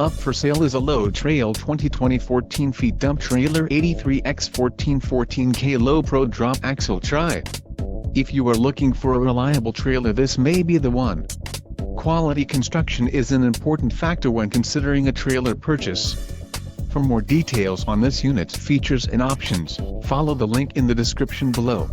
Up for sale is a low trail 2020 14 feet dump trailer 83X14 14K low pro drop axle tri. If you are looking for a reliable trailer, this may be the one. Quality construction is an important factor when considering a trailer purchase. For more details on this unit's features and options, follow the link in the description below.